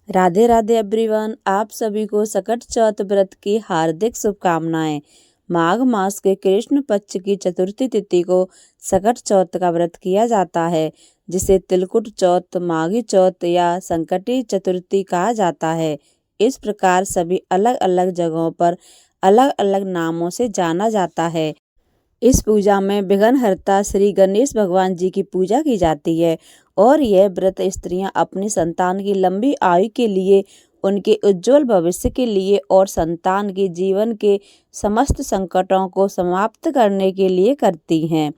Radhe Radhe everyone, आप सभी को सकट चौथ व्रत की हार्दिक शुभकामनाएं। माघ मास के कृष्ण पक्ष की चतुर्थी तिथि को सकट चौथ का व्रत किया जाता है, जिसे तिलकुट चौथ, माघी चौथ या संकटी चतुर्थी कहा जाता है। इस प्रकार सभी अलग अलग जगहों पर अलग अलग नामों से जाना जाता है। इस पूजा में विघ्नहर्ता श्री गणेश भगवान जी की पूजा की जाती है और यह व्रत स्त्रियां अपनी संतान की लंबी आयु के लिए, उनके उज्जवल भविष्य के लिए और संतान के जीवन के समस्त संकटों को समाप्त करने के लिए करती हैं।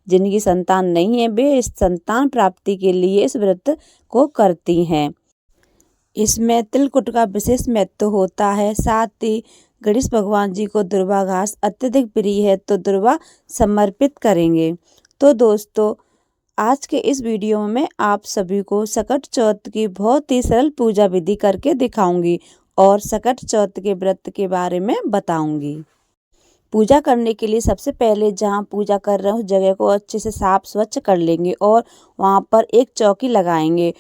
जिनकी संतान नहीं है वे इस संतान प्राप्ति के लिए इस व्रत को करती हैं। इसमें तिलकुट का विशेष महत्व होता है। साथ ही गणेश भगवान जी को दुर्वा घास अत्यधिक प्रिय है, तो दुर्वा समर्पित करेंगे। तो दोस्तों, आज के इस वीडियो में आप सभी को सकट चौथ की बहुत ही सरल पूजा विधि करके दिखाऊंगी और सकट चौथ के व्रत के बारे में बताऊंगी। पूजा करने के लिए सबसे पहले जहां पूजा कर रहे हैं उस जगह को अच्छे से साफ स्वच्छ कर लेंगे और वहां पर एक चौकी लगाएंगे।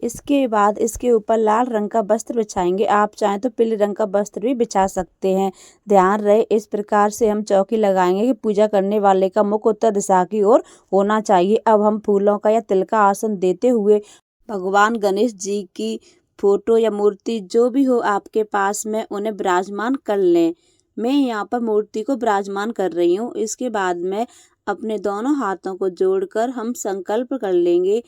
इसके बाद इसके ऊपर लाल रंग का वस्त्र बिछाएंगे। आप चाहें तो पीले रंग का वस्त्र भी बिछा सकते हैं। ध्यान रहे, इस प्रकार से हम चौकी लगाएंगे कि पूजा करने वाले का मुख उत्तर दिशा की ओर होना चाहिए। अब हम फूलों का या तिल का आसन देते हुए भगवान गणेश जी की फोटो या मूर्ति जो भी हो आपके पास में उन्हें विराजमान कर लें। मैं यहाँ पर मूर्ति को विराजमान कर रही हूँ। इसके बाद में अपने दोनों हाथों को जोड़कर हम संकल्प कर लेंगे।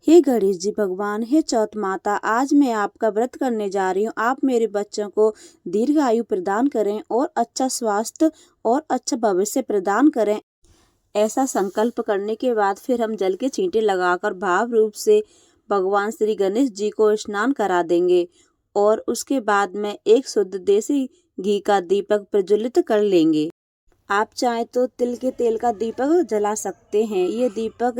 हे गणेश जी भगवान, हे चौथ माता, आज मैं आपका व्रत करने जा रही हूँ। आप मेरे बच्चों को दीर्घ आयु प्रदान करें और अच्छा स्वास्थ्य और अच्छा भविष्य प्रदान करें। ऐसा संकल्प करने के बाद फिर हम जल के छींटे लगाकर भाव रूप से भगवान श्री गणेश जी को स्नान करा देंगे और उसके बाद में एक शुद्ध देसी घी का दीपक प्रज्वलित कर लेंगे। आप चाहें तो तिल के तेल का दीपक जला सकते हैं। ये दीपक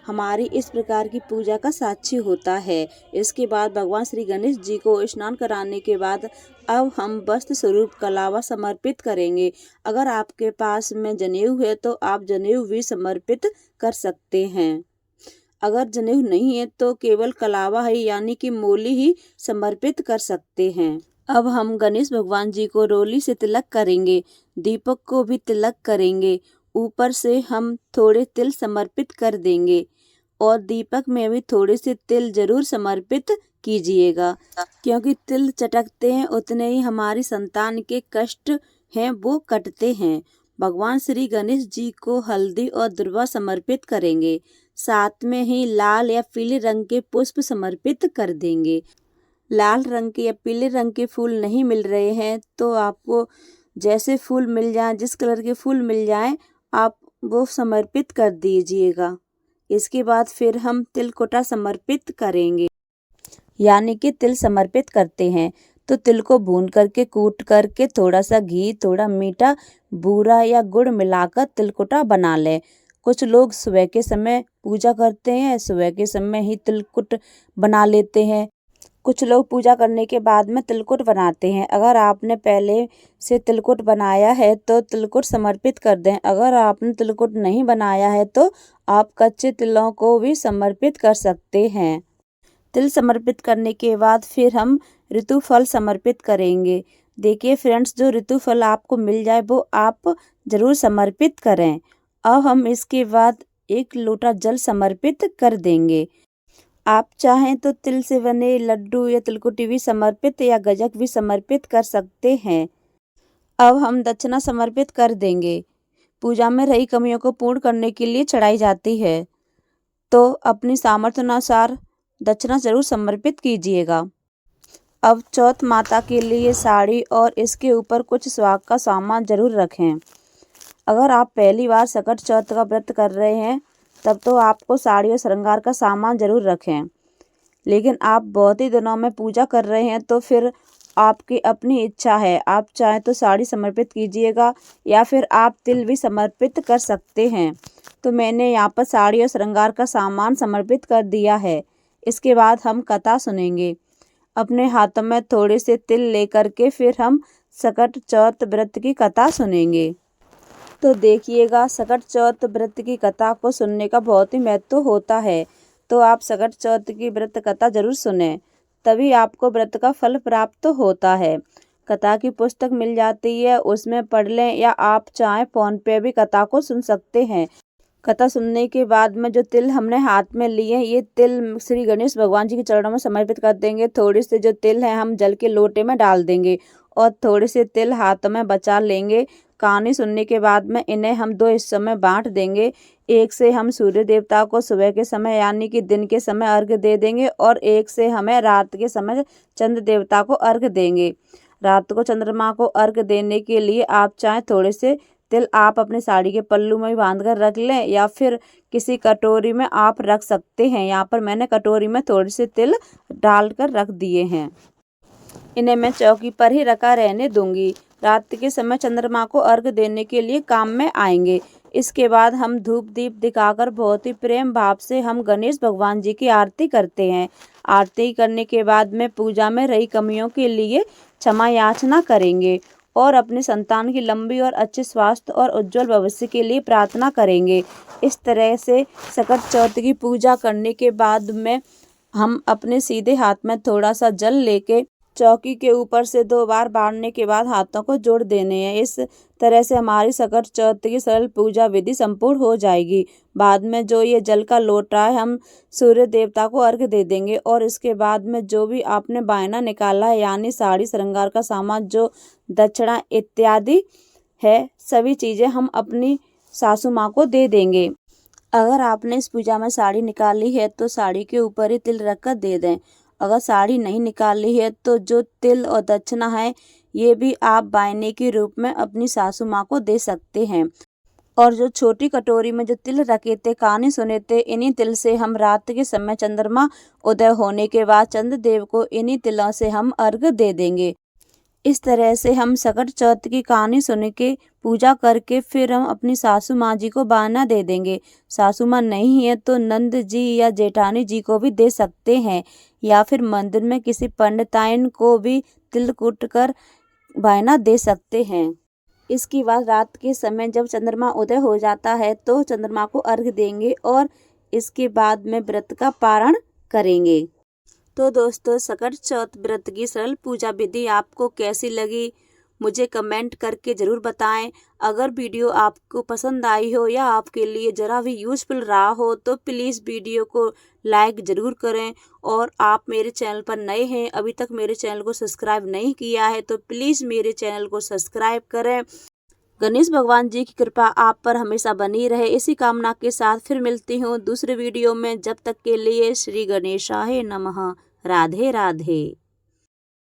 हमारी इस प्रकार की पूजा का साक्षी होता है। इसके बाद भगवान श्री गणेश जी को स्नान कराने के बाद अब हम वस्त्र स्वरूप कलावा समर्पित करेंगे। अगर आपके पास में जनेऊ है तो आप जनेऊ भी समर्पित कर सकते हैं। अगर जनेऊ नहीं है तो केवल कलावा है यानी कि मोली ही समर्पित कर सकते हैं। अब हम गणेश भगवान जी को रोली से तिलक करेंगे, दीपक को भी तिलक करेंगे। ऊपर से हम थोड़े तिल समर्पित कर देंगे और दीपक में भी थोड़े से तिल जरूर समर्पित कीजिएगा, क्योंकि तिल चटकते हैं उतने ही हमारी संतान के कष्ट हैं वो कटते हैं। भगवान श्री गणेश जी को हल्दी और दुर्वा समर्पित करेंगे। साथ में ही लाल या पीले रंग के पुष्प समर्पित कर देंगे। लाल रंग के या पीले रंग के फूल नहीं मिल रहे हैं तो आपको जैसे फूल मिल जाए, जिस कलर के फूल मिल जाएं, आप वो समर्पित कर दीजिएगा। इसके बाद फिर हम तिलकुटा समर्पित करेंगे, यानी कि तिल समर्पित करते हैं। तो तिल को भून करके कूट करके थोड़ा सा घी, थोड़ा मीठा बूरा या गुड़ मिलाकर तिलकुटा बना लें। कुछ लोग सुबह के समय पूजा करते हैं, सुबह के समय ही तिलकुट बना लेते हैं। कुछ लोग पूजा करने के बाद में तिलकुट बनाते हैं। अगर आपने पहले से तिलकुट बनाया है तो तिलकुट समर्पित कर दें। अगर आपने तिलकुट नहीं बनाया है तो आप कच्चे तिलों को भी समर्पित कर सकते हैं। तिल समर्पित करने के बाद फिर हम ऋतु फल समर्पित करेंगे। देखिए फ्रेंड्स, जो ऋतु फल आपको मिल जाए वो आप जरूर समर्पित करें। अब हम इसके बाद 1 लोटा जल समर्पित कर देंगे। आप चाहें तो तिल से बने लड्डू या तिलकुटी भी समर्पित या गजक भी समर्पित कर सकते हैं। अब हम दक्षिणा समर्पित कर देंगे। पूजा में रही कमियों को पूर्ण करने के लिए चढ़ाई जाती है, तो अपनी सामर्थ्य अनुसार दक्षिणा जरूर समर्पित कीजिएगा। अब चौथ माता के लिए साड़ी और इसके ऊपर कुछ सुहाग का सामान जरूर रखें। अगर आप पहली बार सकट चौथ का व्रत कर रहे हैं तब तो आपको साड़ी और श्रृंगार का सामान जरूर रखें, लेकिन आप बहुत ही दिनों में पूजा कर रहे हैं तो फिर आपकी अपनी इच्छा है। आप चाहें तो साड़ी समर्पित कीजिएगा या फिर आप तिल भी समर्पित कर सकते हैं। तो मैंने यहाँ पर साड़ी और श्रृंगार का सामान समर्पित कर दिया है। इसके बाद हम कथा सुनेंगे। अपने हाथों में थोड़े से तिल लेकर के फिर हम सकट चौथ व्रत की कथा सुनेंगे। तो देखिएगा, सकट चौथ व्रत की कथा को सुनने का बहुत ही महत्व होता है, तो आप सकट चौथ की व्रत कथा जरूर सुने। तभी आपको व्रत का फल प्राप्त होता है। कथा की पुस्तक मिल जाती है, उसमें पढ़ लें, या आप चाहें फ़ोन पे भी कथा को सुन सकते हैं। कथा सुनने के बाद में जो तिल हमने हाथ में लिए हैं, ये तिल श्री गणेश भगवान जी के चरणों में समर्पित कर देंगे। थोड़े से जो तिल हैं हम जल के लोटे में डाल देंगे और थोड़े से तिल हाथ में बचा लेंगे। कहानी सुनने के बाद में इन्हें हम 2 हिस्सों में बांट देंगे। एक से हम सूर्य देवता को सुबह के समय यानी कि दिन के समय अर्घ्य दे देंगे और एक से हमें रात के समय चंद्र देवता को अर्घ्य देंगे। रात को चंद्रमा को अर्घ्य देने के लिए आप चाहें थोड़े से तिल आप अपनी साड़ी के पल्लू में बांध कर रख लें या फिर किसी कटोरी में आप रख सकते हैं। यहाँ पर मैंने कटोरी में थोड़े से तिल डालकर रख दिए हैं। इन्हें मैं चौकी पर ही रखा रहने दूंगी। रात के समय चंद्रमा को अर्घ्य देने के लिए काम में आएंगे। इसके बाद हम धूप दीप दिखाकर बहुत ही प्रेम भाव से हम गणेश भगवान जी की आरती करते हैं। आरती करने के बाद में पूजा में रही कमियों के लिए क्षमा याचना करेंगे और अपने संतान की लंबी और अच्छे स्वास्थ्य और उज्जवल भविष्य के लिए प्रार्थना करेंगे। इस तरह से सकट चौथ की पूजा करने के बाद में हम अपने सीधे हाथ में थोड़ा सा जल लेके चौकी के ऊपर से 2 बार बांधने के बाद हाथों को जोड़ देने हैं। इस तरह से हमारी सकट चौथ की सरल पूजा विधि संपूर्ण हो जाएगी। बाद में जो ये जल का लोटा है हम सूर्य देवता को अर्घ्य दे देंगे और इसके बाद में जो भी आपने बायना निकाला है यानी साड़ी श्रृंगार का सामान जो दक्षिणा इत्यादि है सभी चीज़ें हम अपनी सासू माँ को दे देंगे। अगर आपने इस पूजा में साड़ी निकाली है तो साड़ी के ऊपर ही तिल रख कर दे दें। अगर साड़ी नहीं निकाली है तो जो तिल और दक्षिणा है ये भी आप बायने के रूप में अपनी सासू माँ को दे सकते हैं। और जो छोटी कटोरी में जो तिल रखे थे कहानी सुने थे, इन्हीं तिल से हम रात के समय चंद्रमा उदय होने के बाद चंद्रदेव को इन्हीं तिलों से हम अर्घ्य दे देंगे। इस तरह से हम सकट चौथ की कहानी सुन के पूजा करके फिर हम अपनी सासू माँ जी को बायना दे देंगे। सासू माँ नहीं है तो नंद जी या जेठानी जी को भी दे सकते हैं या फिर मंदिर में किसी पंडिताइन को भी तिल कूट कर बायना दे सकते हैं। इसके बाद रात के समय जब चंद्रमा उदय हो जाता है तो चंद्रमा को अर्घ्य देंगे और इसके बाद में व्रत का पारण करेंगे। तो दोस्तों सकट चौथ व्रत की सरल पूजा विधि आपको कैसी लगी मुझे कमेंट करके ज़रूर बताएं। अगर वीडियो आपको पसंद आई हो या आपके लिए ज़रा भी यूज़फुल रहा हो तो प्लीज़ वीडियो को लाइक ज़रूर करें। और आप मेरे चैनल पर नए हैं, अभी तक मेरे चैनल को सब्सक्राइब नहीं किया है तो प्लीज़ मेरे चैनल को सब्सक्राइब करें। गणेश भगवान जी की कृपा आप पर हमेशा बनी रहे, इसी कामना के साथ फिर मिलती हूँ दूसरे वीडियो में। जब तक के लिए श्री गणेशाय नमः। राधे राधे।